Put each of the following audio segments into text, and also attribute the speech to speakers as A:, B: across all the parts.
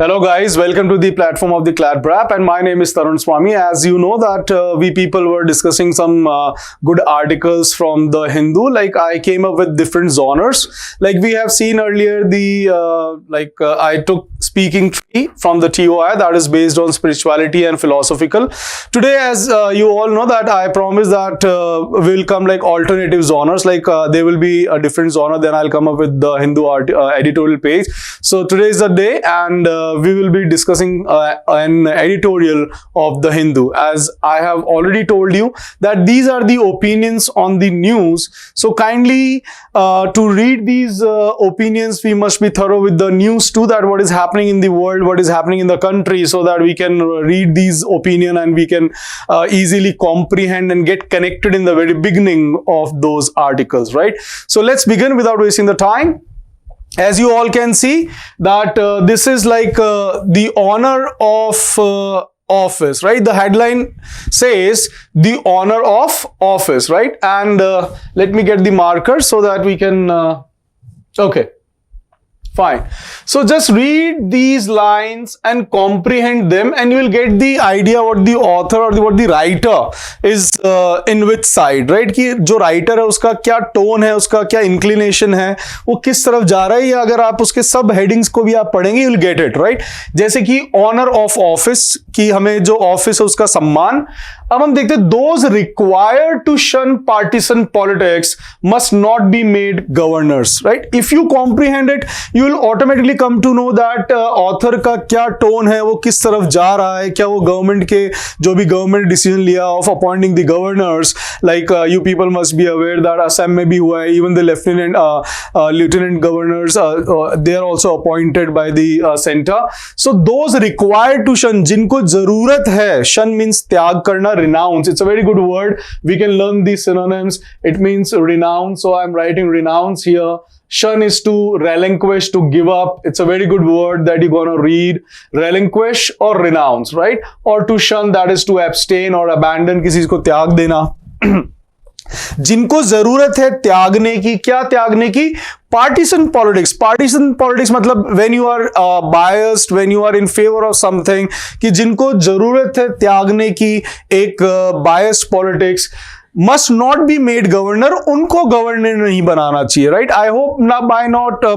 A: Hello guys, welcome to the platform of the Clad Brap, and my name is Tarun Swami. As you know that we people were discussing some good articles from the Hindu. Like I came up with different genres. Like we have seen earlier, I took speaking tree from the TOI that is based on spirituality and philosophical. Today, as you all know that I promise that will come like alternative genres. Like there will be a different genre. Then I'll come up with the Hindu editorial page. So today is the day, and we will be discussing an editorial of the Hindu. As I have already told you that these are the opinions on the news. So kindly to read these opinions, we must be thorough with the news too, that what is happening in the world, what is happening in the country, so that we can read these opinion and we can easily comprehend and get connected in the very beginning of those articles, right? So let's begin without wasting the time. As you all can see that this is like the honor of office, right? The headline says the honor of office, right? And let me get the marker so that we can okay, fine. So just read these lines and comprehend them, and you will get the idea what the author or what the writer is in which side, right? कि जो writer है उसका क्या tone है, उसका क्या inclination है, वो किस तरफ जा रहा है, या अगर आप उसके सब headings को भी आप पढ़ेंगे, you'll get it, right? जैसे कि honor of office, कि हमें जो office है उसका सम्मान. अब हम देखते हैं those required to shun partisan politics must not be made governors, right? If you comprehend it, you will automatically come to know that author का क्या tone है, वो किस तरफ जा रहा है, क्या वो government के जो भी government decision लिया of appointing the governors, like you people must be aware that Assam में भी हुआ है, even the lieutenant governors they are also appointed by the center. So those required to shun, जिनको जरूरत है, shun means त्याग करना, renounce, it's a very good word, we can learn these synonyms. It means renounce, so I'm writing renounce here. Shun is to relinquish, to give up. It's a very good word that you're gonna read. Relinquish or renounce, right? Or to shun, that is to abstain or abandon, किसी को त्याग देना. जिनको जरूरत है त्यागने की, क्या त्यागने की? Partisan politics. Partisan politics मतलब when you are biased, when you are in favor of something, कि जिनको जरूरत है त्यागने की एक biased politics must not be made governor, उनको governor नहीं बनाना चाहिए, right? I hope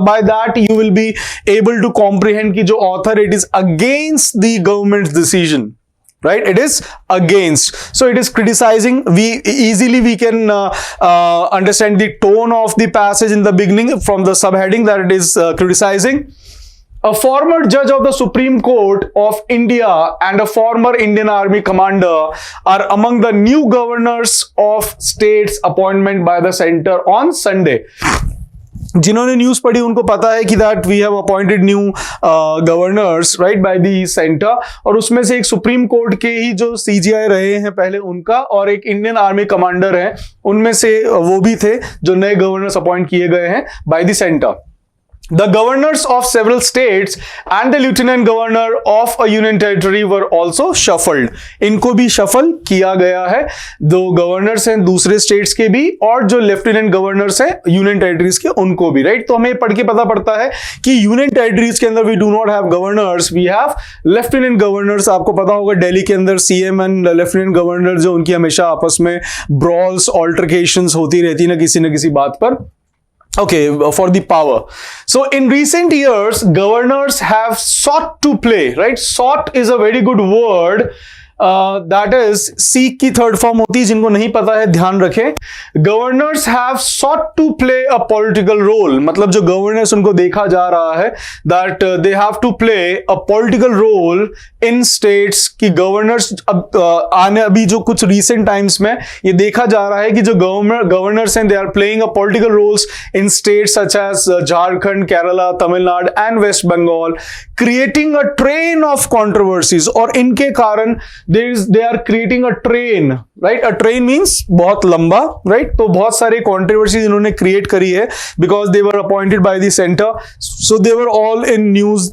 A: by that you will be able to comprehend कि जो author, it is against the government's decision, right? It is against, so it is criticizing. We can understand the tone of the passage in the beginning from the subheading that it is criticizing. A former judge of the Supreme Court of India and a former Indian Army commander are among the new governors of states appointment by the center on Sunday. जिन्होंने news पढ़ी उनको पता है कि that we have appointed new governors, right, by the centre, और उसमें से एक सुप्रीम कोर्ट के ही जो सीजीआई रहे हैं पहले उनका, और एक इंडियन आर्मी कमांडर है, उनमें से वो भी थे जो नए गवर्नर्स अपॉइंट किए गए हैं bye the centre. The governors of several states and the lieutenant governor of a union territory were also shuffled. इनको भी shuffle किया गया है. दो गवर्नर्स हैं दूसरे स्टेट्स के भी, और जो लेफ्टिनेंट गवर्नर्स हैं यूनियन टेरिटरीज के, उनको भी, राइट? तो हमें पढ़ के पता पड़ता है कि यूनियन टेरिटरीज के अंदर we do not have governors, we have lieutenant governors. आपको पता होगा दिल्ली के अंदर सीएम एंड लेफ्टिनेंट गवर्नर जो उनकी हमेशा आपस में ब्रॉल्स, ऑल्टरकेशंस होती रहती ना किसी बात पर. Okay, for the power. So in recent years, governors have sought to play, right? Sought is a very good word. That is seek की थर्ड फॉर्म होती है, जिनको नहीं पता है ध्यान रखें. Governors have sought to play a political role, मतलब जो गवर्नर्स उनको देखा जा रहा है that they have to play a political role in states, कि गवर्नर्स अभी जो कुछ recent times में ये देखा जा रहा है कि जो गवर्नर्स हैं they are playing a political roles in states such as Jharkhand, Kerala, Tamil Nadu and West Bengal, creating a train of controversies. और इनके कारण they are creating a train, right? A train means बहुत लंबा, right? तो बहुत सारे controversies इन्होंने create करी है because they were appointed by the center, so they were all in news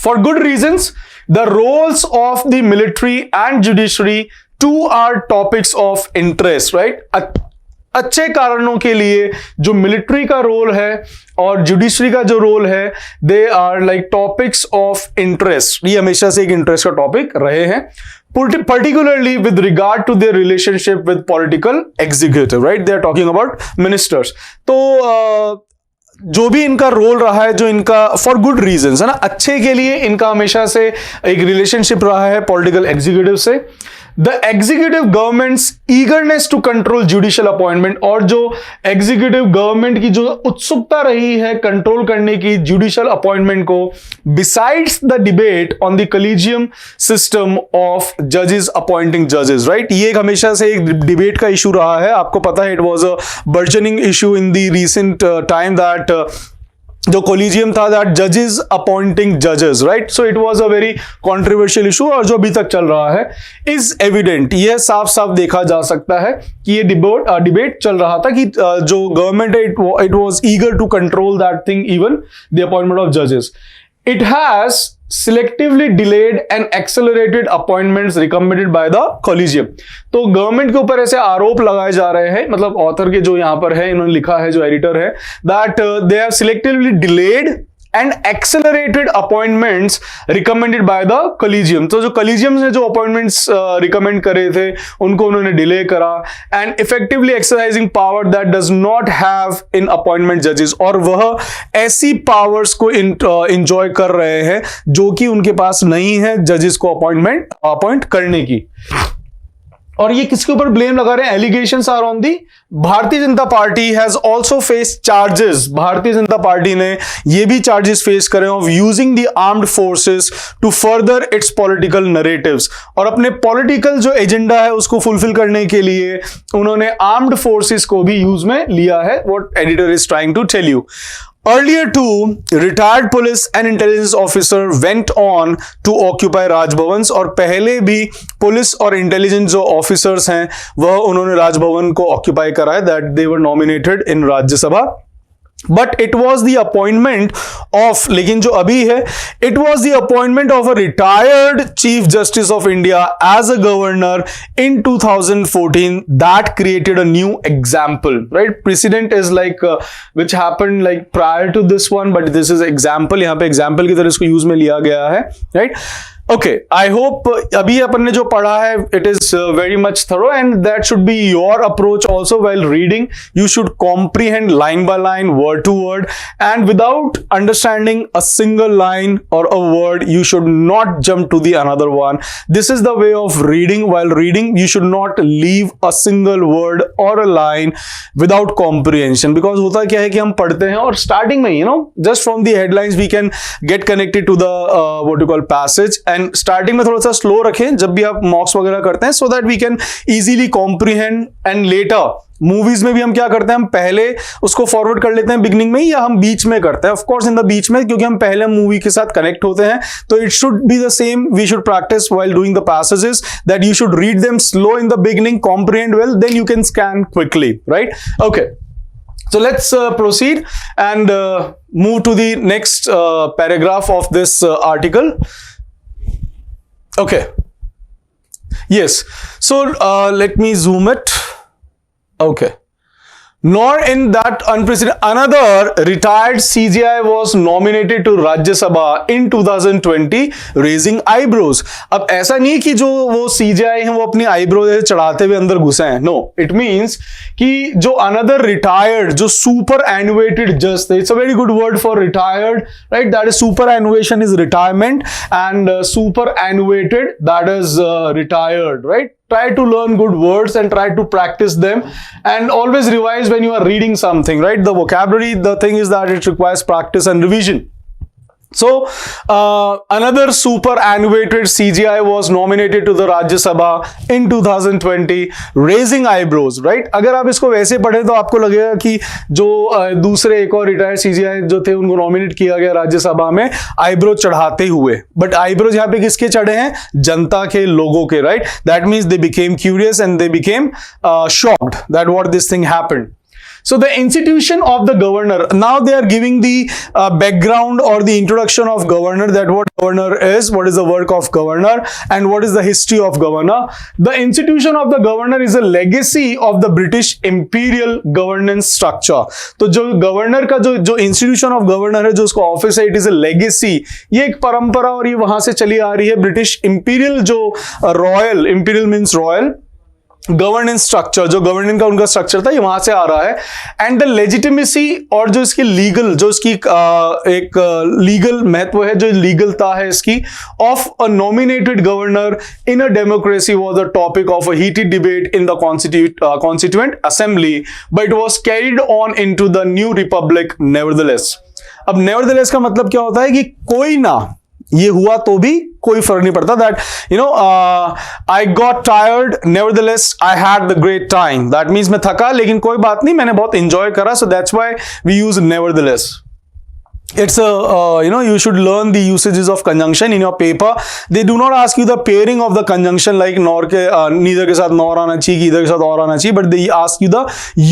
A: for good reasons. The roles of the military and judiciary too are topics of interest, right? अच्छे कारणों के लिए जो military का role है और judiciary का जो रोल है, they are like topics of interest. ये हमेशा से एक इंटरेस्ट का टॉपिक रहे हैं, particularly with regard to their relationship with political executive, right? They are talking about ministers. तो जो भी इनका रोल रहा है, जो इनका फॉर गुड रीजंस है ना, अच्छे के लिए इनका हमेशा से एक रिलेशनशिप रहा है पॉलिटिकल एग्जीक्यूटिव से। The executive government's eagerness to control judicial appointment, और जो एग्जीक्यूटिव गवर्नमेंट की जो उत्सुकता रही है कंट्रोल करने की जुडिशियल अपॉइंटमेंट को, besides the debate on the collegium system of जजेस अपॉइंटिंग जजेस, राइट? ये एक हमेशा से एक डिबेट का इशू रहा है। आपको पता है, it was a burgeoning issue in the recent time that जो कोलिजियम था, दैट जजेस अपॉइंटिंग जजेस, right? So it was a very controversial issue, और जो अभी तक चल रहा है इज एविडेंट। यह साफ साफ देखा जा सकता है कि ये डिबेट चल रहा था कि जो गवर्नमेंट है, it was eager to control that thing, even the appointment of जजेस। It has selectively delayed and accelerated appointments recommended by the collegium. तो गवर्नमेंट के ऊपर ऐसे आरोप लगाए जा रहे हैं, मतलब ऑथर के जो यहां पर है, इन्होंने लिखा है, जो एडिटर है, that they have selectively delayed and accelerated appointments recommended by the collegium. तो जो collegium ने जो appointments recommend करे थे, उनको उन्होंने delay करा, and effectively exercising power that does not have in appointment judges, और वह ऐसी powers को enjoy कर रहे हैं जो कि उनके पास नहीं है जजेस को अपॉइंट करने की। और ये किसके ऊपर ब्लेम लगा रहे हैं? Allegations are on the Bharatiya Janata Party has also face charges. Bharatiya Janata Party ने ये भी चार्जेस फेस करे of using the armed forces to further its political narratives, और अपने पॉलिटिकल जो एजेंडा है उसको फुलफिल करने के लिए उन्होंने आर्म्ड फोर्सेस को भी यूज में लिया है। What editor is trying to tell you. Earlier too, retired police and intelligence officer went on to occupy Raj Bhavan, और पहले भी पुलिस और इंटेलिजेंस जो ऑफिसर्स हैं वह उन्होंने राजभवन को ऑक्यूपाई करा है, that they were nominated in Rajya Sabha. But it was the appointment of, लेकिन जो अभी है, it was the appointment of a retired chief justice of India as a governor in 2014 that created a new example, right? President is like which happened like prior to this one, but this is example. यहां पे example की तरह इसको use में लिया गया है, right? Okay, I hope अभी अपन ने जो पढ़ा है, it is very much thorough, and that should be your approach also while reading. You should comprehend line by line, word to word, and without understanding a single line और a word, you should not jump to the another one. This is the way of reading. While reading, you should not leave a single word or a line without comprehension, because होता क्या है कि हम पढ़ते हैं और starting में, you know, just from the headlines we can get connected to the what you call passage, and starting में थोड़ा सा slow रखें जब भी आप मॉक्स वगैरह करते हैं, so that we can easily comprehend, and later movies में भी हम क्या करते हैं, हम पहले उसको फॉरवर्ड कर लेते हैं बिगनिंग में, या हम बीच में करते हैं, of course in the beach में, क्योंकि हम पहले मूवी के साथ कनेक्ट होते हैं। तो it should be the same, we should practice while doing the passages, that you should read them slow in the beginning, comprehend well, then you can scan quickly, right? Okay, so let's proceed and move to the next paragraph of this article. Okay, yes, so let me zoom it. Okay. Nor in that unprecedented, another retired CJI was nominated to Rajya Sabha in 2020, raising eyebrows. अब ऐसा नहीं कि जो वो CJI हैं वो अपनी eyebrows चढ़ाते हुए अंदर घुसे हैं, no, it means कि जो another retired, जो superannuated judge थे, it's a very good word for retired, right? That is superannuation is retirement, and superannuated, that is retired, right? Try to learn good words and try to practice them, and always revise when you are reading something, right? The vocabulary, the thing is that it requires practice and revision. So another superannuated CJI was nominated to the Rajya Sabha in 2020, raising eyebrows, right? अगर आप इसको वैसे पढ़े तो आपको लगेगा कि जो दूसरे एक और रिटायर्ड CJI जो थे उनको नॉमिनेट किया गया राज्यसभा में आईब्रो चढ़ाते हुए, बट आईब्रोज यहाँ पे किसके चढ़े हैं? जनता के, लोगों के, right? That means they became curious and they became shocked that what this thing happened. So the institution of the governor, now they are giving the background or the introduction of governor, that what governor is, what is the work of governor, and what is the history of governor. The institution of the governor is a legacy of the British imperial governance structure. तो जो governor का जो institution of governor है, जो उसका office है, it is a legacy. ये एक परंपरा और ये वहां से चली आ रही है. ब्रिटिश इंपीरियल जो royal, imperial means royal governance structure, जो गवर्निंग का उनका स्ट्रक्चर था, ये वहां से आ रहा है. एंड द लेजिटिमेसी और जो इसकी लीगल, जो इसकी एक लीगल महत्व है, जो लीगलता है इसकी, of a nominated governor in a democracy was a topic of a heated debate in the constituent assembly, but it was carried on into the new Republic nevertheless. अब नेवरदलेस का मतलब क्या होता है कि कोई ना, ये हुआ तो भी कोई फर्क नहीं पड़ता. That you know I got tired nevertheless I had the great time. That means मैं थका लेकिन कोई बात नहीं, मैंने बहुत एंजॉय करा. So that's why we use nevertheless. It's a you should learn the usages of conjunction in your paper. They do not ask you the pairing of the conjunction like nor के neither के साथ nor आना चाहिए, इधर के साथ और आना चाहिए, but they ask you the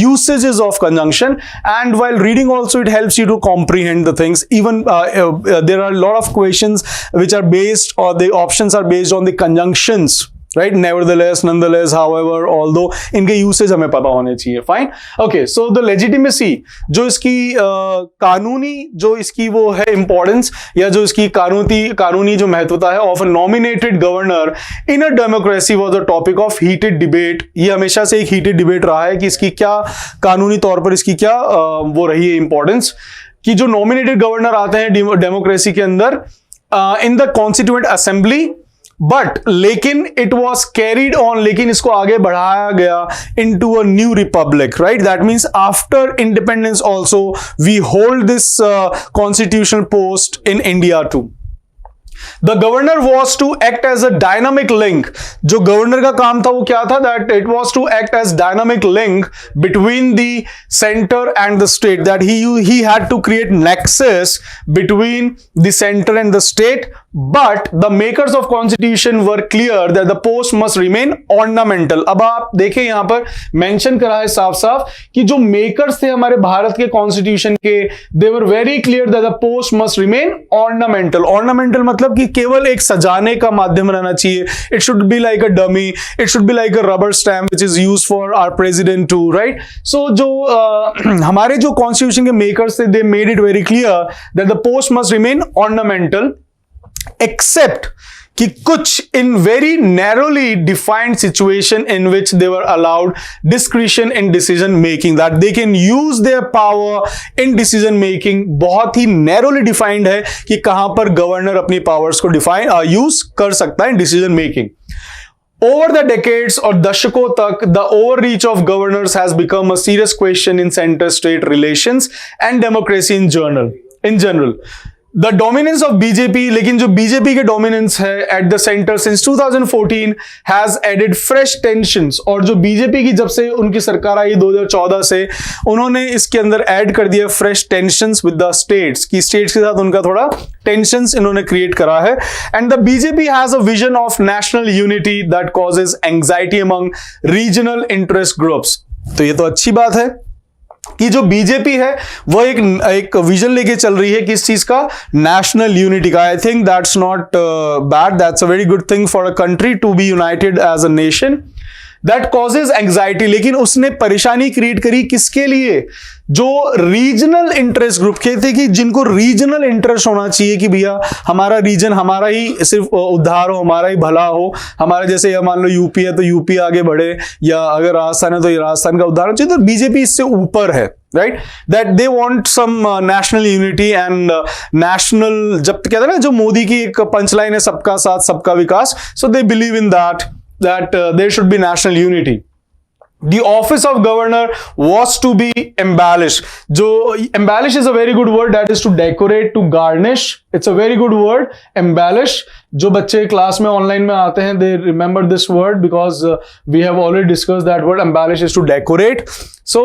A: usages of conjunction. And while reading also it helps you to comprehend the things. Even there are a lot of questions which are based, or the options are based on the conjunctions. Right, nevertheless, nonetheless, however, although, इनके usage हमें पता होने चाहिए. Fine, okay. So the legitimacy, जो इसकी कानूनी, जो इसकी वो है इंपॉर्टेंस, या जो इसकी कानूनी जो महत्वता है of a nominated governor in a democracy was a topic of heated debate. ये हमेशा से एक हीटेड डिबेट रहा है कि इसकी क्या कानूनी तौर पर इसकी क्या वो रही है इंपॉर्टेंस, कि जो नॉमिनेटेड गवर्नर आते हैं डेमोक्रेसी के अंदर in the constituent assembly, but लेकिन इट वॉज कैरीड ऑन, लेकिन इसको आगे बढ़ाया गया into a new republic. Right, that means after independence also we hold this constitutional post in India too. The governor was to act as a dynamic link. जो governor का काम था वो क्या था? That it was to act as dynamic link between the center and the state. That he had to create nexus between the center and the state. But the makers of constitution were clear that the post must remain ornamental. अब आप देखें यहां पर mention करा है साफ साफ कि जो मेकर्स थे हमारे भारत के कॉन्स्टिट्यूशन के, they were very clear that the post must remain ornamental. Ornamental मतलब कि केवल एक सजाने का माध्यम रहना चाहिए. It should be like a dummy. It should be like a rubber stamp which is used for our president too, right? So जो हमारे जो कॉन्स्टिट्यूशन के मेकर्स थे, they made it very clear that the post must remain ornamental, except कि कुछ in very narrowly defined situation in which they were allowed discretion in decision making, that they can use their power in decision making. बहुत ही narrowly defined है कि कहां पर governor अपनी powers को use कर सकता है in decision making. Over the decades और दशकों तक, the overreach of governors has become a serious question in center-state relations and democracy in general. The dominance of BJP, लेकिन जो बीजेपी के डोमिनेंस है at the centre since 2014 has added fresh tensions. और जो BJP की जब से उनकी सरकार आई 2014 से, उन्होंने इसके अंदर ऐड कर दिया fresh tensions with the states, की स्टेट्स के साथ उनका थोड़ा टेंशंस इन्होंने क्रिएट करा है. And the BJP has a vision of national unity that causes anxiety among regional interest groups. तो ये तो अच्छी बात है कि जो बीजेपी है वो एक विजन लेके चल रही है किस चीज का? नेशनल यूनिटी का. I think that's not bad, that's a very good thing for a country to be united as a nation. That causes anxiety, लेकिन उसने परेशानी क्रिएट करी किसके लिए? जो रीजनल इंटरेस्ट ग्रुप के थे, कि जिनको रीजनल इंटरेस्ट होना चाहिए कि भैया हमारा रीजन, हमारा ही सिर्फ उद्धार हो, हमारा ही भला हो. हमारे जैसे मान लो यूपी है तो यूपी आगे बढ़े, या अगर राजस्थान है तो ये राजस्थान का उद्धार चाहिए. तो बीजेपी इससे ऊपर है. Right, that they want some national unity and national, जब कहते हैं ना, जो मोदी की एक पंचलाइन है, सबका साथ सबका विकास. So they believe in that there should be national unity. The office of governor was to be embellished. जो embellish is a very good word, that is to decorate, to garnish. It's a very good word, embellish. जो बच्चे class में online में आते हैं, they remember this word because we have already discussed that word. Embellish is to decorate. So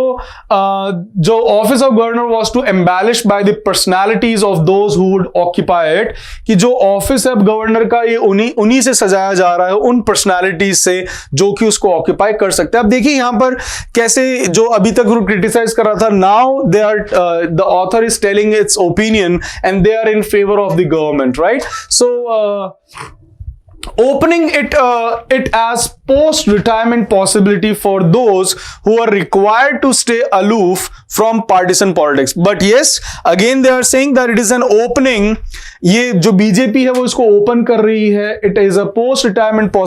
A: जो office of governor was to embellish by the personalities of those who would occupy it, कि जो office of governor का ये उन्हीं से सजाया जा रहा है, उन पर्सनैलिटीज से जो कि उसको ऑक्यूपाई कर सकते हैं। अब देखिए यहां पर कैसे जो अभी तक वो क्रिटिसाइज कर रहा था, now they are the author is telling its opinion and they are in favour of the government, right? So opening it as post retirement possibility for those who are required to stay aloof from partisan politics. But yes, again they are saying that it is an opening. ये जो BJP है वो इसको open कर रही है. It is a post retirement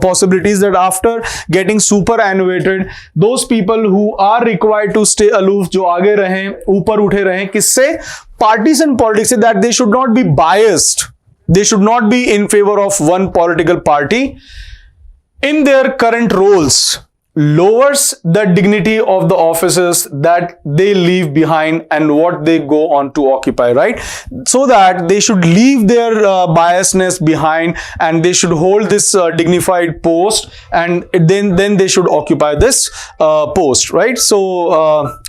A: possibilities that after getting superannuated, those people who are required to stay aloof, जो आगे रहें, ऊपर उठे रहें, किससे? Partisan politics, that they should not be biased. They should not be in favor of one political party in their current roles, lowers the dignity of the offices that they leave behind and what they go on to occupy, right? So that they should leave their biasness behind and they should hold this dignified post, and then they should occupy this post, right? So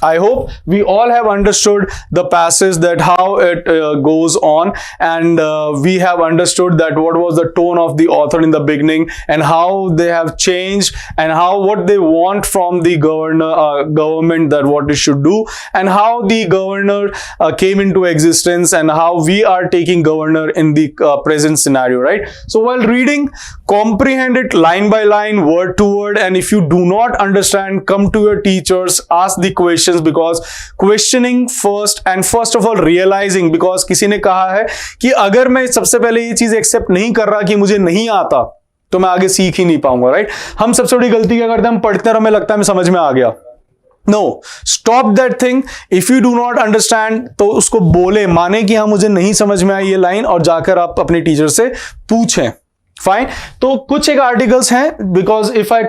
A: I hope we all have understood the passage, that how it goes on, and we have understood that what was the tone of the author in the beginning and how they have changed and how what they want from the government, that what it should do, and how the governor came into existence and how we are taking governor in the present scenario, right? So while reading, comprehend it line by line, word to word, and if you do not understand, come to your teachers, ask the questions, because questioning first, and first of all realizing, because किसी ने कहा है कि अगर मैं सबसे पहले ये चीज एक्सेप्ट नहीं कर रहा कि मुझे नहीं आता, तो मैं आगे सीख ही नहीं पाऊंगा, राइट? हम सबसे बड़ी गलती क्या करते हैं? हम पढ़ते हैं और हमें लगता है हमें समझ में आ गया. No, stop that thing. If you do not understand तो उसको बोले, माने कि हाँ मुझे नहीं समझ में आई ये लाइन, और जाकर आप अपने टीचर से पूछें. फाइन. तो कुछ एक आर्टिकल्स हैं, because if I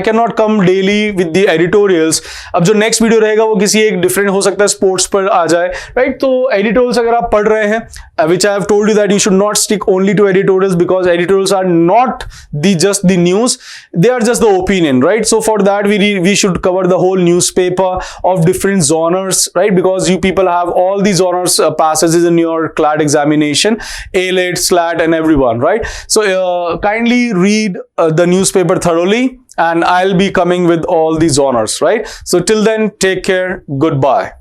A: can not come daily with the editorials. अब जो नेक्स्ट वीडियो रहेगा वो किसी एक डिफरेंट हो सकता है, स्पोर्ट्स पर आ जाए, राइट? तो एडिटोरियल्स अगर आप पढ़ रहे हैं, which I have told you that you should not stick only to editorials, because editorials are not just the news, they are just the opinion, right? So for that we should cover the whole newspaper of different genres, right? Because you people have all these genres passages in your CLAT examination, A-Lit, SLAT and everyone, right? So kindly read the newspaper thoroughly, and I'll be coming with all these genres, right? So till then, take care, goodbye.